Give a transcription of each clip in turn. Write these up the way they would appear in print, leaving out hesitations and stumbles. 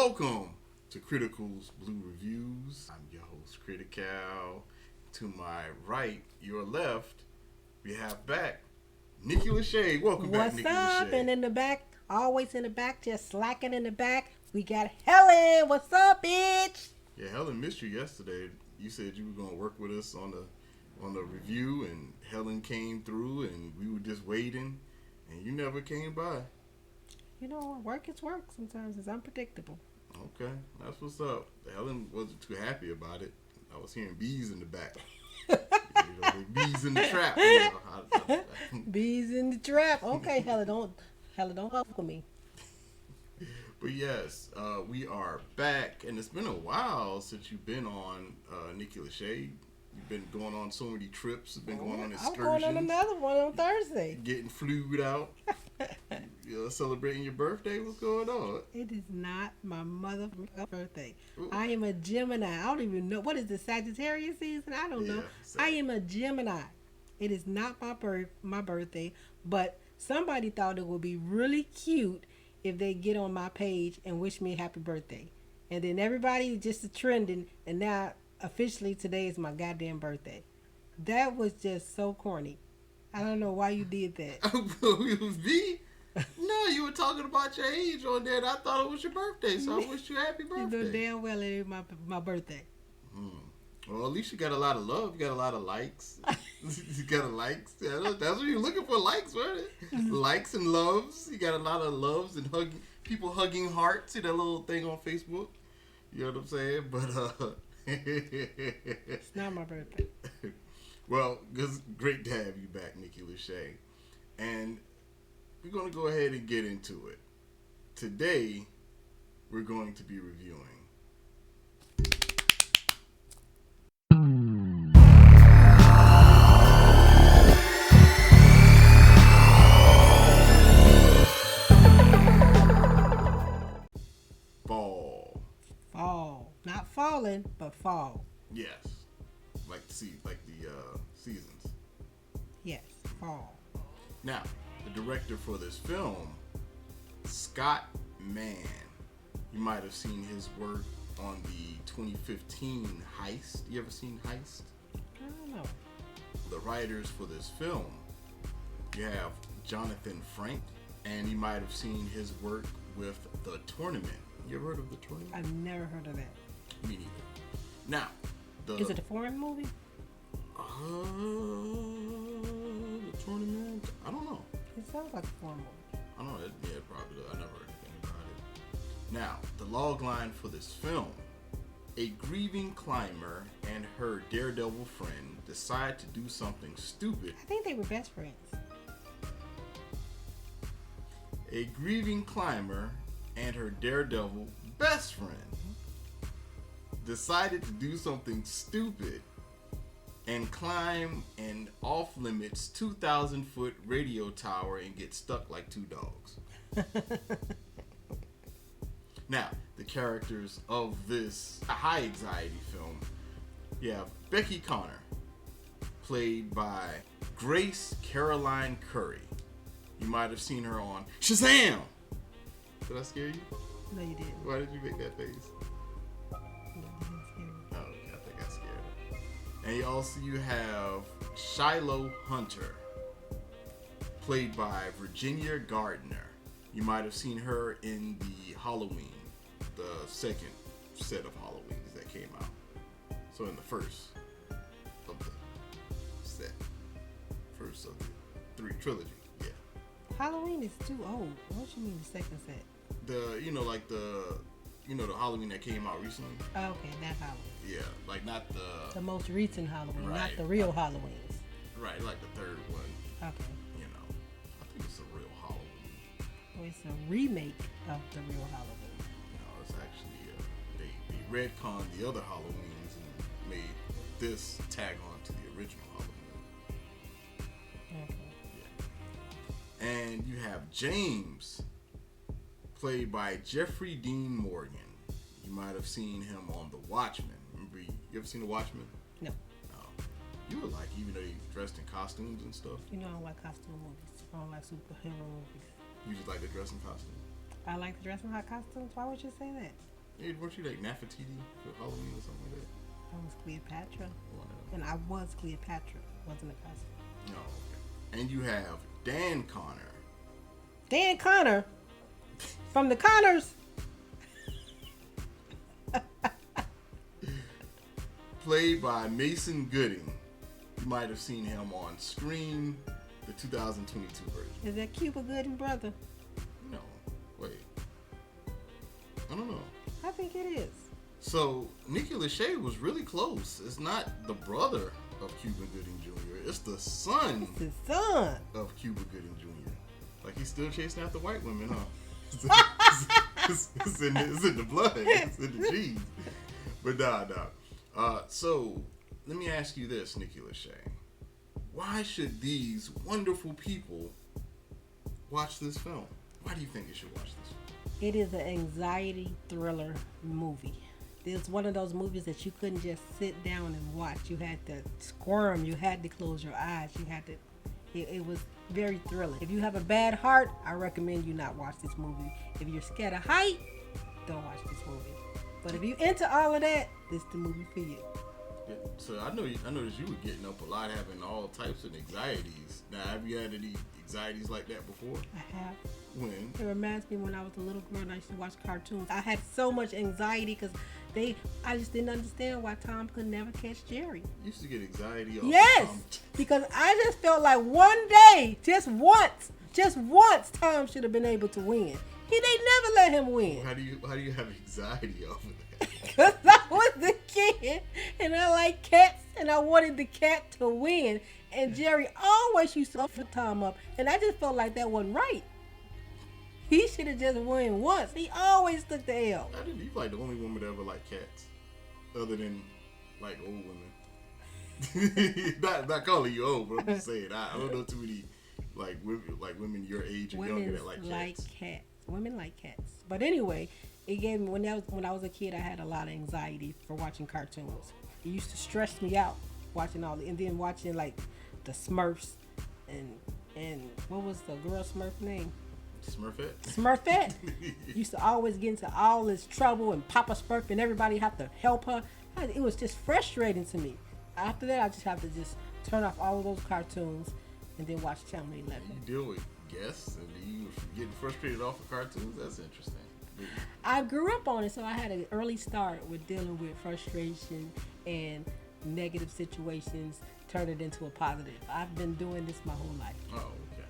Welcome to Critical's Blue Reviews. I'm your host, Kritical. To my right, your left, we have back Nikki Lashay. Welcome back, Nikki Lashay. What's up? And in the back, always in the back, just slacking in the back, we got Helen. What's up, bitch? Yeah, Helen missed you yesterday. You said you were going to work with us on the review, and Helen came through, and we were just waiting, and you never came by. You know, work is work. Sometimes it's unpredictable. Okay, that's what's up. Helen wasn't too happy about it. I was hearing bees in the back. Bees in the trap. Bees in the trap. Okay, Helen, don't huffle me. But yes, we are back, and it's been a while since you've been on Nikki Lashay. You've been going on so many trips. You've been going on excursions. I'm going on another one on Thursday. Getting flued out. Celebrating your birthday. What's going on? It is not my mother's birthday. Ooh. I am a Gemini. I don't even know. What is the Sagittarius season? I don't know. I am a Gemini. It is not my birthday, but somebody thought it would be really cute if they get on my page and wish me a happy birthday. And then everybody just trending, and now officially today is my goddamn birthday. That was just so corny. I don't know why you did that. It was me? No, you were talking about your age on there, and I thought it was your birthday, so I wish you a happy birthday. You know damn well it ain't my birthday. Well, at least you got a lot of love. You got a lot of likes. You got a likes. Yeah, that's what you're looking for, likes, right? Likes and loves. You got a lot of loves and people hugging hearts. See that little thing on Facebook? You know what I'm saying? But it's not my birthday. Well, it's great to have you back, Nikki Lashay. And we're going to go ahead and get into it. Today, we're going to be reviewing Fall. Fall. Not falling, but fall. Yes. Like the seasons. Yes, fall. Now, the director for this film, Scott Mann. You might have seen his work on the 2015 Heist. You ever seen Heist? I don't know. The writers for this film, you have Jonathan Frank, and you might have seen his work with The Tournament. You ever heard of The Tournament? I've never heard of that. Me neither. Now, is it a foreign movie? The Tournament? I don't know. It sounds like a foreign movie. I don't know. Yeah, probably. I never heard anything about it. Now, the log line for this film. A grieving climber and her daredevil friend decide to do something stupid. I think they were best friends. A grieving climber and her daredevil best friend decided to do something stupid and climb an off-limits 2,000-foot radio tower and get stuck like two dogs. Now, the characters of this high-anxiety film, you have Becky Connor, played by Grace Caroline Curry. You might have seen her on Shazam! Did I scare you? No, you didn't. Why did you make that face? No, you didn't scare me. Oh, okay, I think I scared her. And you have Shiloh Hunter, played by Virginia Gardner. You might have seen her in the Halloween, the second set of Halloweens that came out. So in the first of the set. First of the three trilogy, yeah. Halloween is too old. What you mean the second set? The Halloween that came out recently. Oh, okay, that Halloween. Yeah, like not the most recent Halloween, right, not the real Halloweens. Right, like the third one. Okay. I think it's a real Halloween. Well, it's a remake of the real Halloween. No, it's actually they retconned the other Halloweens and made this tag on to the original Halloween. Okay. Yeah. And you have James, played by Jeffrey Dean Morgan. You might have seen him on The Watchmen. Remember, you ever seen The Watchmen? No. You would like, even though he dressed in costumes and stuff. You know I don't like costume movies. I don't like superhero movies. You just like to dress in costume? I like to dress in hot costumes. Why would you say that? Hey, weren't you like Nefertiti for Halloween or something like that? I was Cleopatra. Whatever. And I was Cleopatra. Wasn't a costume. No. Okay. And you have Dan Connor. Dan Connor? From the Connors? Played by Mason Gooding. You might have seen him on Scream, the 2022 version. Is that Cuba Gooding brother? No. Wait. I don't know. I think it is. So, Nikki Lashay was really close. It's not the brother of Cuba Gooding Jr. It's the son. It's his son. Of Cuba Gooding Jr. Like, he's still chasing after white women, huh? It's in the blood. It's in the genes. But nah. So, let me ask you this, Nikki Lashay. Why should these wonderful people watch this film? Why do you think they should watch this? It is an anxiety thriller movie. It's one of those movies that you couldn't just sit down and watch. You had to squirm. You had to close your eyes. You had to. It was very thrilling. If you have a bad heart, I recommend you not watch this movie. If you're scared of height, don't watch this movie. But if you into all of that, this is the movie for you. Yeah, so I noticed you were getting up a lot, having all types of anxieties. Now, have you had any anxieties like that before? I have. When? It reminds me when I was a little girl and I used to watch cartoons. I had so much anxiety because I just didn't understand why Tom could never catch Jerry. You used to get anxiety off Yes, because I just felt like one day, just once, Tom should have been able to win. They never let him win. Well, how do you have anxiety off of that? Because I was the kid and I like cats and I wanted the cat to win. And Jerry always used to offer Tom up. And I just felt like that wasn't right. He should have just won once. He always took the L. I didn't. You're like the only woman that ever liked cats, other than like old women. not calling you old, but I'm just saying I don't know too many women your age and younger that like cats. Women like cats. But anyway, it gave me when I was a kid, I had a lot of anxiety for watching cartoons. It used to stress me out watching and then watching like the Smurfs and what was the girl Smurf name? Smurfette. Used to always get into all this trouble and Papa Smurf and everybody have to help her. It was just frustrating to me. After that, I just have to just turn off all of those cartoons and then watch Channel 11. You deal with guests and you getting frustrated off of cartoons? That's interesting. I grew up on it, so I had an early start with dealing with frustration and negative situations, turn it into a positive. I've been doing this my whole life. Oh, okay.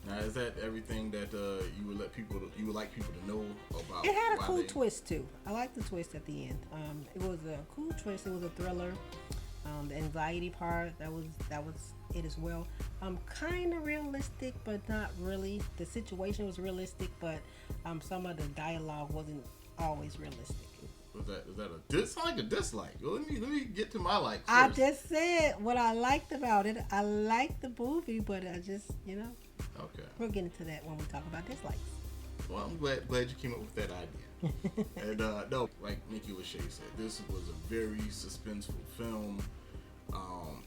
Now, is that everything that you would like people to know about? It had a cool twist too. I like the twist at the end. It was a cool twist. It was a thriller. The anxiety part that was it as well. Kind of realistic, but not really. The situation was realistic, but some of the dialogue wasn't always realistic. Is that a sound like a dislike? Well, let me get to my likes first. I just said what I liked about it. I liked the movie, but I just Okay. We'll get into that when we talk about dislikes. Well, I'm glad you came up with that idea. And no, like Nikki Lashay said, this was a very suspenseful film.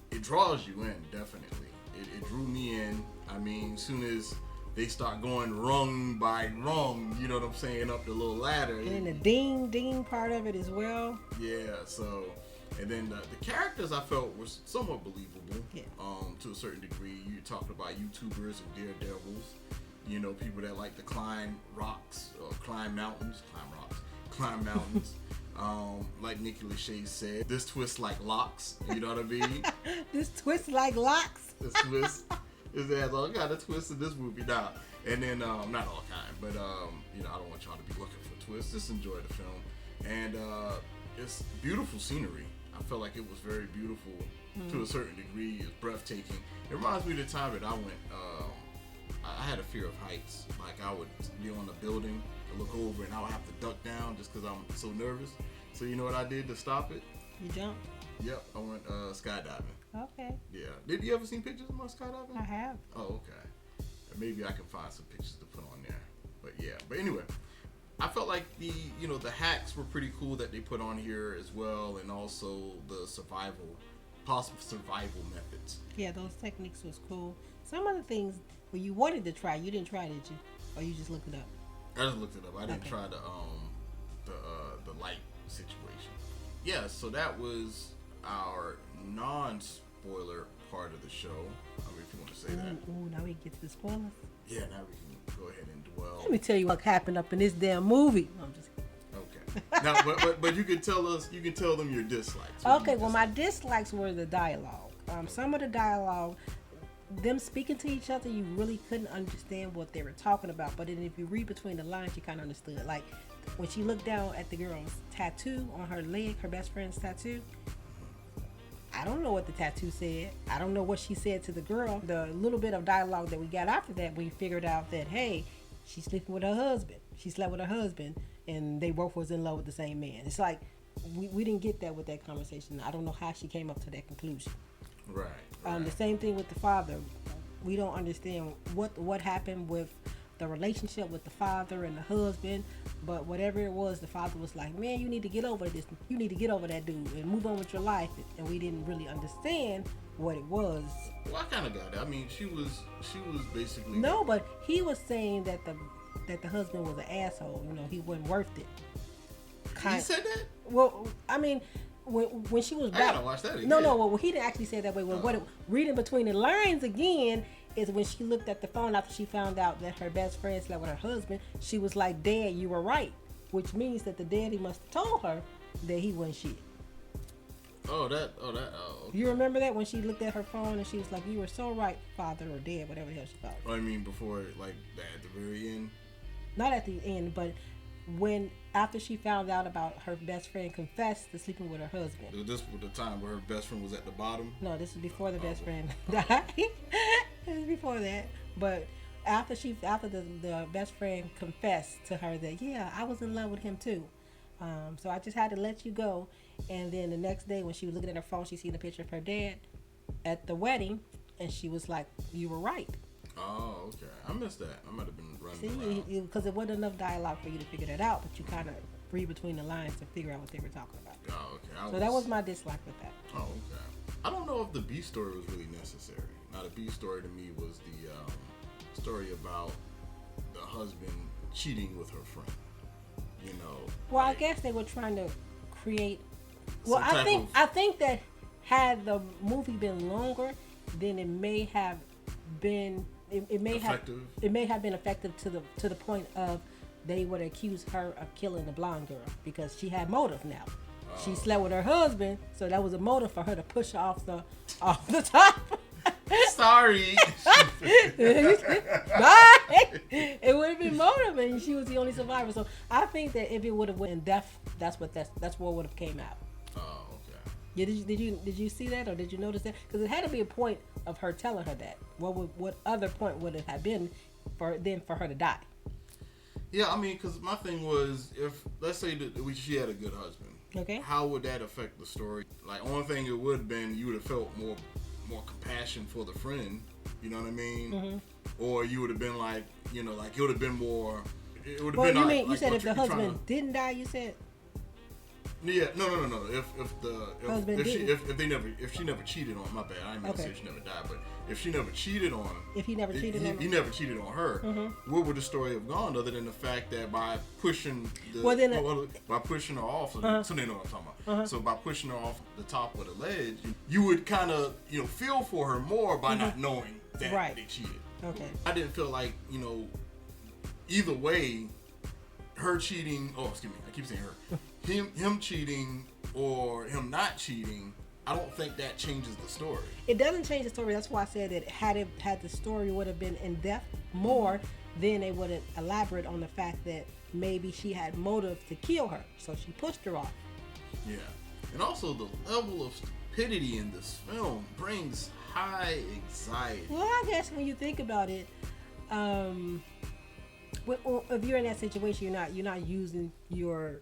It draws you in, definitely. It drew me in. I mean, as soon as they start going rung by rung, you know what I'm saying, up the little ladder. And then the ding part of it as well. Yeah, so, and then the characters I felt were somewhat believable. Yeah. To a certain degree. You talked about YouTubers and daredevils. You know, people that like to climb rocks or climb mountains. Like Nikki Lashay said, this twist like locks. You know what I mean? This twist like locks. This twist. It has all kind of twists in this movie now. And then, not all kind, but, I don't want y'all to be looking for twists. Just enjoy the film. And it's beautiful scenery. I felt like it was very beautiful to a certain degree. It's breathtaking. It reminds me of the time that I went, I had a fear of heights. Like, I would be on a building and look over and I would have to duck down just because I'm so nervous. So you know what I did to stop it? You jumped? Yep, I went skydiving. Okay. Yeah. Did you ever seen pictures of my skydiving? I have. Oh, okay. Maybe I can find some pictures to put on there. But yeah. But anyway, I felt like the hacks were pretty cool that they put on here as well, and also the possible survival methods. Yeah, those techniques was cool. Some of the things you wanted to try, you didn't try, did you? Or you just looked it up? I just looked it up. I didn't try the light situation. Yeah, so that was our non-spoiler part of the show. I mean, if you want to say that. Ooh, now we get to the spoilers. Yeah, now we can go ahead and dwell. Let me tell you what happened up in this damn movie. I'm just okay. Now, but you can tell us. You can tell them your dislikes. Okay. Well, my dislikes were the dialogue. Some of the dialogue, them speaking to each other, you really couldn't understand what they were talking about. But then if you read between the lines, you kind of understood. Like when she looked down at the girl's tattoo on her leg, her best friend's tattoo. I don't know what the tattoo said. I don't know what she said to the girl. The little bit of dialogue that we got after that, we figured out that, hey, she's sleeping with her husband. She slept with her husband, and they both was in love with the same man. It's like we didn't get that with that conversation. I don't know how she came up to that conclusion. Right. The same thing with the father. We don't understand what happened with the relationship with the father and the husband, but whatever it was, the father was like, man, you need to get over this. You need to get over that dude and move on with your life. And we didn't really understand what it was. Well, I kind of got it. I mean, she was basically... No, but he was saying that the husband was an asshole. You know, he wasn't worth it. He said that? Well, I mean... When she was back, I gotta watch that again. No, well, he didn't actually say it that way. Reading between the lines again is when she looked at the phone after she found out that her best friend slept with her husband. She was like, "Dad, you were right," which means that the daddy must have told her that he wasn't shit. Okay. You remember that when she looked at her phone and she was like, "You were so right, father or dad, whatever the hell she called." I mean, before like at the very end. Not at the end, but after she found out about her best friend confessed to sleeping with her husband. This was the time where her best friend was at the bottom? No, this was before the best friend died. It was before that. But after the best friend confessed to her that, yeah, I was in love with him too. So I just had to let you go. And then the next day when she was looking at her phone, she seen a picture of her dad at the wedding. And she was like, you were right. Oh, okay. I missed that. I might have been running around. Because there wasn't enough dialogue for you to figure that out, but you kind of read between the lines to figure out what they were talking about. Oh, okay. So that was my dislike with that. Oh, okay. I don't know if the B story was really necessary. Now, the B story to me was the story about the husband cheating with her friend. You know. Well, I guess they were trying to create. Well, I think that had the movie been longer, then it may have been. It may have been effective to the point of they would accuse her of killing the blonde girl because she had motive now. She slept with her husband, so that was a motive for her to push her off the top. Sorry. Bye. It would have been motive, and she was the only survivor. So I think that if it would have went in depth, that's what would have came out. Oh, okay. Yeah, did you see that or did you notice that? Because it had to be a point of her telling her that. What other point would it have been for her to die? Yeah, I mean, because my thing was, if let's say that she had a good husband, okay, how would that affect the story? Like, only thing it would have been, you would have felt more compassion for the friend. You know what I mean? Mm-hmm. Or you would have been like, you know, like it would have been more. It would have been. You like, mean you said if the husband didn't die, you said. Yeah, no. If she never cheated on, my bad, I didn't mean to say she never died, but if she never cheated on, he never cheated on her, mm-hmm. Where would the story have gone other than the fact that by pushing by pushing her off, so they know what I'm talking about. So by pushing her off the top of the ledge, you would kind of feel for her more by not knowing that they cheated. Okay. I didn't feel like either way, her cheating. Oh, excuse me, I keep saying her. Him cheating or him not cheating, I don't think that changes the story. It doesn't change the story. That's why I said that had the story would have been in depth more, then they would have elaborate on the fact that maybe she had motive to kill her, so she pushed her off. Yeah, and also the level of stupidity in this film brings high anxiety. Well, I guess when you think about it, if you're in that situation, you're not using your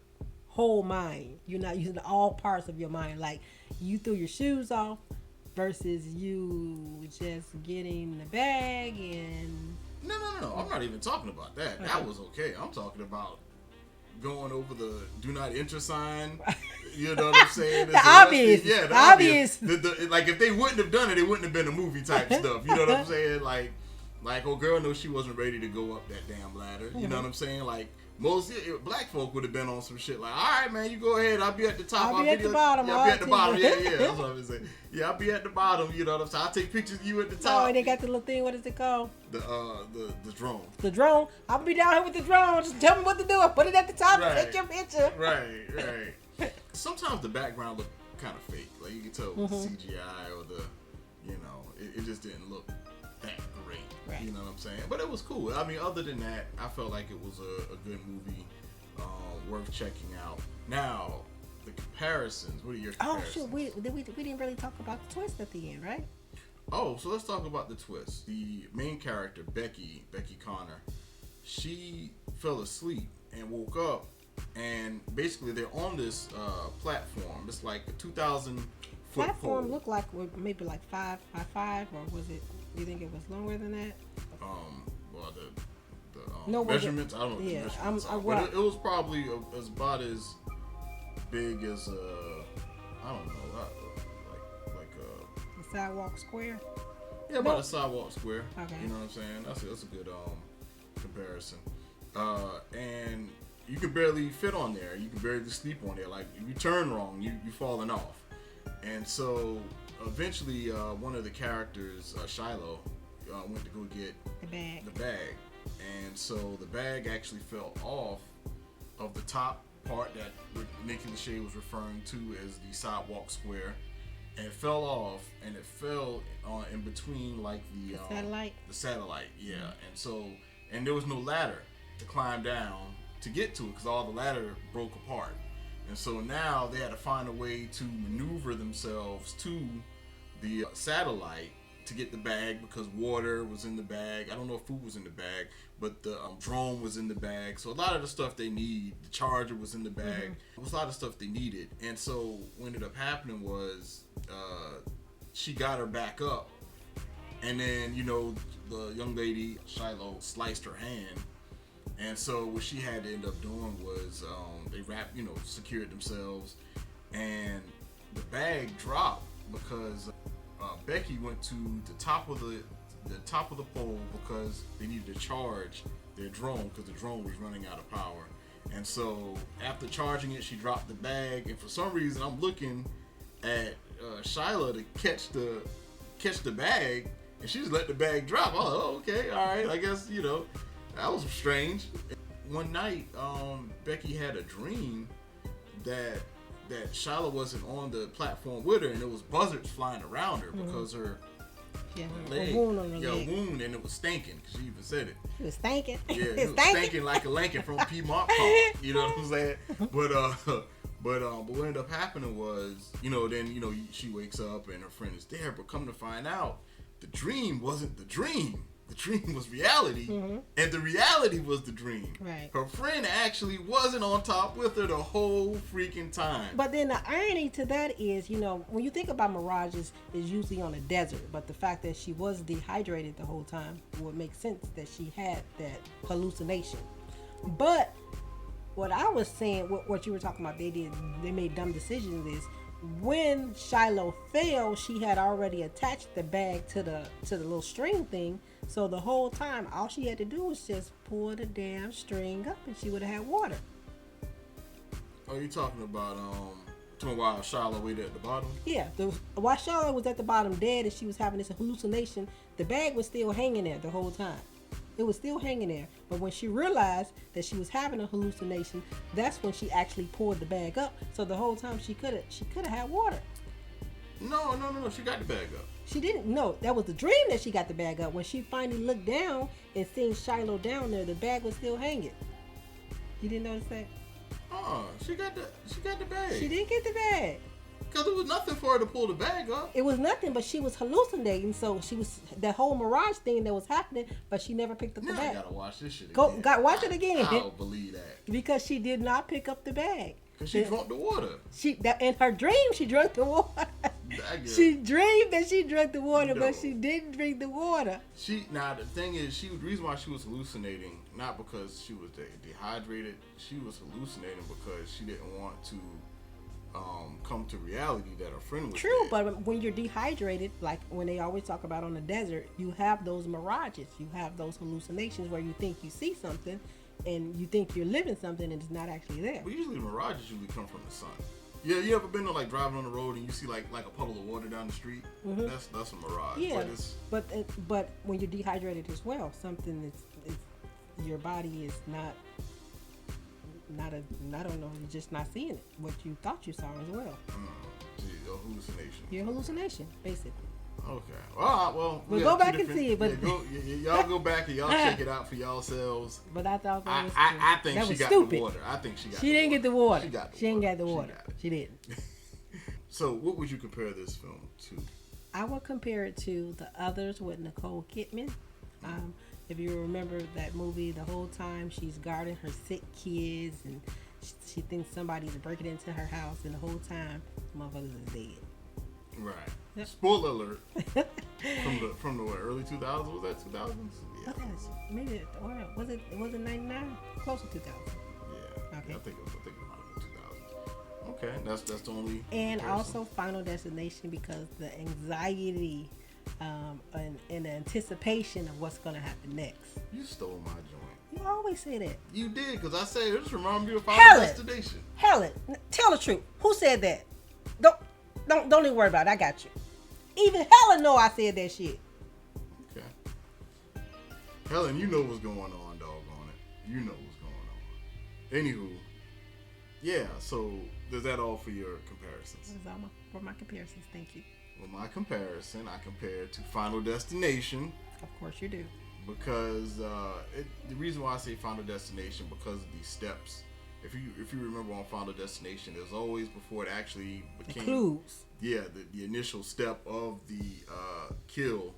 whole mind. You're not using all parts of your mind. Like, you threw your shoes off versus you just getting the bag and... No. I'm not even talking about that. Okay. That was okay. I'm talking about going over the do not enter sign. You know what I'm saying? The obvious. Yeah, the obvious. Like, if they wouldn't have done it, it wouldn't have been a movie type stuff. You know what I'm saying? Like Like, old girl knows she wasn't ready to go up that damn ladder. You know what I'm saying? Like, most black folk would have been on some shit like, all right, man, you go ahead. I'll be at the top. I'll be at the bottom. Yeah, I'll be at the bottom. Yeah. That's what I'm saying. Yeah, I'll be at the bottom. You know what I'm saying? I'll take pictures of you at the top. Oh, and they got the little thing. What is it called? The drone. The drone. I'll be down here with the drone. Just tell me what to do. I'll put it at the top and take your picture. Right. Sometimes the background looked kind of fake. Like, you can tell with the CGI or the, it just didn't look that great. Right. You know what I'm saying? But it was cool. I mean, other than that, I felt like it was a good movie, worth checking out. Now, the comparisons. What are your comparisons? Oh, shit. We didn't really talk about the twist at the end, right? Oh, so let's talk about the twist. The main character, Becky Connor, she fell asleep and woke up, and basically they're on this platform. It's like a 2,000 foot platform pole. Looked like maybe like 5 by 5, or was it? Do you think it was longer than that? Well, the measurements. I don't know what the measurements are, but it was probably about as big as I don't know, like a sidewalk square. Yeah, about a sidewalk square. Okay. You know what I'm saying? That's a good comparison. And you can barely fit on there. You can barely sleep on there. Like, if you turn wrong, you falling off. And so eventually, one of the characters, Shiloh, went to go get the bag. And so the bag actually fell off of the top part that Nikki Lashay was referring to as the sidewalk square, and it fell off, and it fell in between like the satellite. The satellite, yeah. And so, and there was no ladder to climb down to get to it because all the ladder broke apart. And so now they had to find a way to maneuver themselves to the satellite to get the bag, because water was in the bag. I don't know if food was in the bag, but the drone was in the bag. So a lot of the stuff they need, the charger was in the bag. It was a lot of stuff they needed. And so what ended up happening was she got her back up, and then the young lady Shiloh sliced her hand. And so what she had to end up doing was they secured themselves, and the bag dropped because Becky went to the top of the pole because they needed to charge their drone because the drone was running out of power. And so after charging it, she dropped the bag, and for some reason I'm looking at Shiloh to catch the bag, and she just let the bag drop. I was like, oh, okay, all right, I guess that was strange. One night, Becky had a dream that Shiloh wasn't on the platform with her, and there was buzzards flying around her because her leg, a wound on her leg. A wound, and it was stinking. She even said it. It was stinking. Yeah, it was stinking like a Lincoln from Piedmont Park. You know what I'm saying? But what ended up happening was, then she wakes up and her friend is there, but come to find out, the dream wasn't the dream. The dream was reality, and the reality was the dream. Right. Her friend actually wasn't on top with her the whole freaking time. But then the irony to that is, when you think about mirages, it's usually on a desert. But the fact that she was dehydrated the whole time would make sense that she had that hallucination. But what I was saying, what you were talking about, they made dumb decisions is, when Shiloh fell, she had already attached the bag to the little string thing. So the whole time, all she had to do was just pull the damn string up, and she would have had water. Oh, you talking about while Shiloh waited at the bottom? Yeah, while Shiloh was at the bottom dead, and she was having this hallucination, the bag was still hanging there the whole time. It was still hanging there. But when she realized that she was having a hallucination, that's when she actually pulled the bag up. So the whole time she could have had water. No. She got the bag up. She didn't. No, that was the dream that she got the bag up. When she finally looked down and seen Shiloh down there, the bag was still hanging. You didn't notice that? She got the bag. She didn't get the bag. Because there was nothing for her to pull the bag up. It was nothing, but she was hallucinating. So she was that whole mirage thing that was happening, but she never picked up the bag. I gotta watch this shit again. Watch it again. I don't believe that. Because she did not pick up the bag. Because she drank the water. In her dream, she drank the water. She dreamed that she drank the water, but she didn't drink the water. The thing is, the reason why she was hallucinating, not because she was dehydrated, she was hallucinating because she didn't want to come to reality that her friend was True, dead. but when you're dehydrated, like when they always talk about on the desert, you have those mirages, you have those hallucinations where you think you see something, and you think you're living something, and it's not actually there. But usually mirages usually come from the sun. Yeah, you ever been to like driving on the road and you see like a puddle of water down the street? Mm-hmm. That's a mirage. Yeah, but when you're dehydrated as well, something is your body is not I don't know, you're just not seeing it. What you thought you saw as well. A hallucination. Your hallucination, basically. Okay. Well, we'll go back and see it, but y'all go back and y'all check it out for yourselves. But I thought that was I think that she was got stupid. the water. I think she got. She didn't get the water. She ain't got the water. She didn't. So, what would you compare this film to? I would compare it to The Others with Nicole Kidman. If you remember that movie, the whole time she's guarding her sick kids, and she thinks somebody's breaking into her house, and the whole time, motherfuckers is dead. Right. Yep. Spoiler alert. from the what, early 2000s? Was that 2000s? Yeah. Maybe was it 99? Close to 2000. Yeah. Okay. Yeah, I think it might have been 2000. Okay, that's the only. And also Final Destination, because the anxiety and the anticipation of what's gonna happen next. You stole my joint. You always say that. You did, because I said it just reminds me of Final Destination. Helen, tell the truth. Who said that? Don't even worry about it. I got you. Even Helen know I said that shit. Okay. Helen, you know what's going on, doggone it. You know what's going on. Anywho, yeah, so is that all for your comparisons? That's all for my comparisons. Thank you. Well, my comparison, I compared to Final Destination. Of course you do. Because the reason why I say Final Destination, because of these steps. If you remember on Final Destination, there's always, before it actually became the clues. Yeah, the initial step of the kill,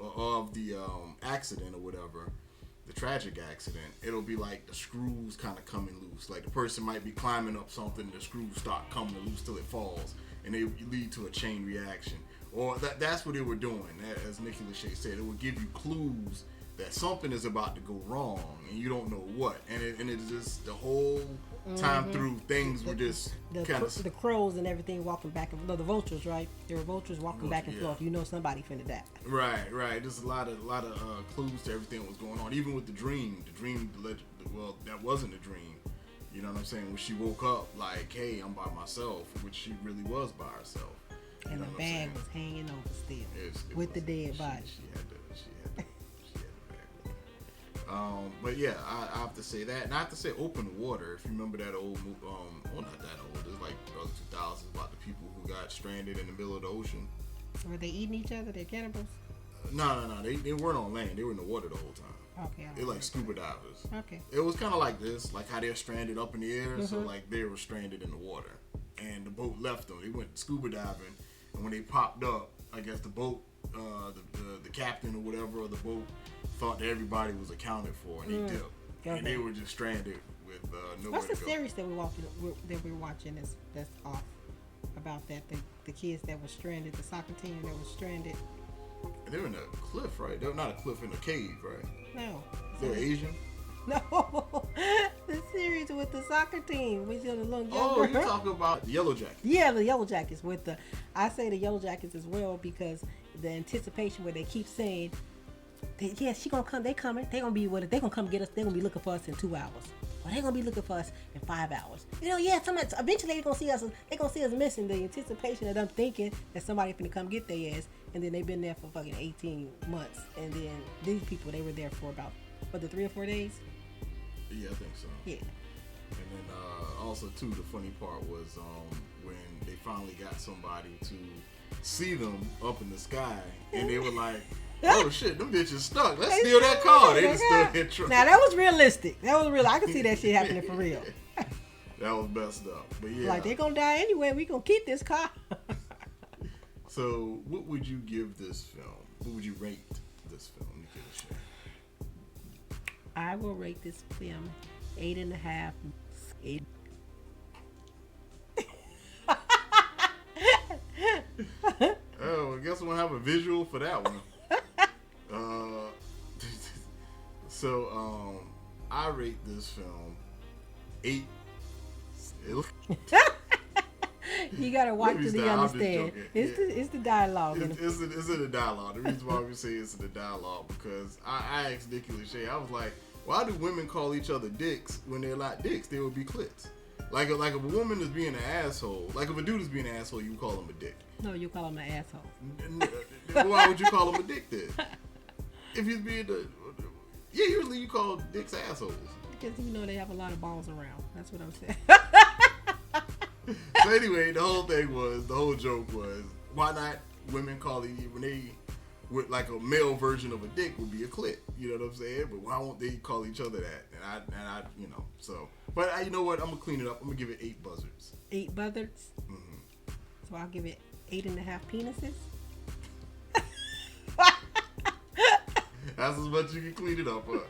of the accident or whatever, the tragic accident. It'll be like the screws kind of coming loose. Like the person might be climbing up something, the screws start coming loose till it falls, and they lead to a chain reaction. Or that's what they were doing. As Nikki Lashay said, it would give you clues that something is about to go wrong, and you don't know what. And it's just the whole time through, things were just kind of... The crows and everything walking back and... No, the vultures, right? There were vultures walking back and forth. You know somebody finna die. Right. There's a lot of clues to everything that was going on. Even with the dream, well, that wasn't a dream. You know what I'm saying? When she woke up, like, hey, I'm by myself, which she really was by herself. And the bag was hanging over still with the dead body. She had the bag. But yeah, I have to say that, and I have to say Open Water. If you remember that old movie, well, not that old. It was like early 2000s, about the people who got stranded in the middle of the ocean. Were they eating each other? They're cannibals? No. They weren't on land. They were in the water the whole time. Okay. They're like scuba divers. Okay. It was kind of like this, like how they're stranded up in the air. So like they were stranded in the water, and the boat left them. They went scuba diving, and when they popped up, I guess the boat, the captain or whatever of the boat thought that everybody was accounted for, and they dipped, and they were just stranded with nowhere to go. What's the series that we're watching that's off about that? The kids that were stranded, the soccer team that was stranded. They're in a cliff, right? They're not a cliff, in a cave, right? No. They're Asian? No. The series with the soccer team. With the little you're talking about the Yellow Jackets. Yeah, the Yellow Jackets. I say the Yellow Jackets as well, because the anticipation where they keep saying, she gonna come, they coming, they gonna be with us, they gonna come get us, they gonna be looking for us in 2 hours. Or they gonna be looking for us in 5 hours. Eventually they gonna see us missing. The anticipation of them thinking that somebody finna come get their ass, and then they've been there for fucking 18 months. And then these people, they were there for about, 3 or 4 days? Yeah, I think so. Yeah. And then also too, the funny part was when they finally got somebody to see them up in the sky, and they were like, oh shit, them bitches stuck. Let's steal that car. They just stood there truck. Now that was realistic. That was real. I can see that shit happening for real. That was messed up. But yeah. Like, they gonna die anyway. We gonna keep this car. So, what would you give this film? What would you rate this film, Nikki Lashay? I will rate this film 8.5. 8. Oh, I guess we'll have a visual for that one. So, I rate this film 8. You gotta watch till you understand. It's the dialogue. It's in the dialogue. The reason why we say it's in the dialogue because I asked Nikki Lashay, I was like, why do women call each other dicks when they're not dicks? They would be clits. Like if a woman is being an asshole, like if a dude is being an asshole, you call him a dick. No, you call him an asshole. Why would you call him a dick then? If he's being usually you call dicks assholes. Because they have a lot of balls around. That's what I'm saying. So anyway, the whole joke was, why not women call with like a male version of a dick would be a clit, you know what I'm saying? But why won't they call each other that? And I so. But you know what? I'm gonna clean it up. I'm gonna give it 8 buzzards. 8 buzzards. Mm-hmm. So I'll give it 8.5 penises. That's as much as you can clean it up, huh?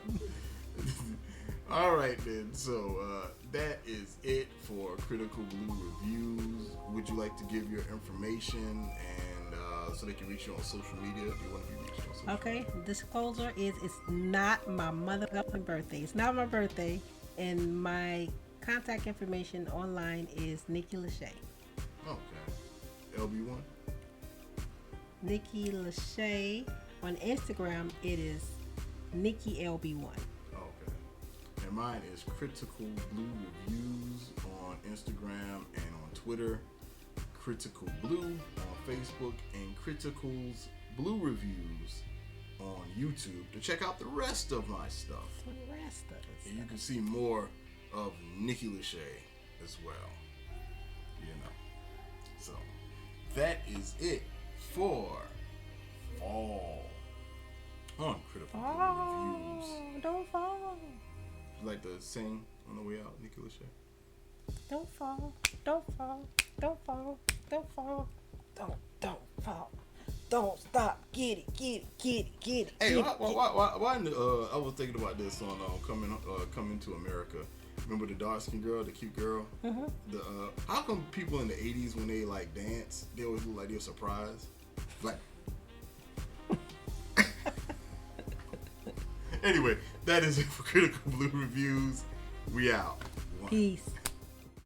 All right then. So that is it for Critical Blue Reviews. Would you like to give your information and so they can reach you on social media? Do you want to be reached on social media? Okay. Disclosure is it's not my motherfucking birthday. It's not my birthday, and my contact information online is Nikki Lashay. Okay. LB1. Nikki Lashay. On Instagram, it is Nikki LB1. Okay. And mine is Critical Blue Reviews on Instagram and on Twitter. Critical Blue on Facebook and Critical's Blue Reviews on YouTube to check out the rest of my stuff. And you can see more of Nikki Lashay as well. So that is it for fall on Critical Blue Reviews. Don't fall. You like to sing on the way out, Nikki Lashay? Don't fall. Don't fall. Don't fall. Don't fall. Don't fall. Don't stop. Get it. Hey, why I was thinking about this on Coming to America. Remember the dark skinned girl, the cute girl? Mm-hmm. How come people in the 80s when they like dance, they always look like they're surprised? Like Anyway, that is it for Critical Blue Reviews. We out. Peace.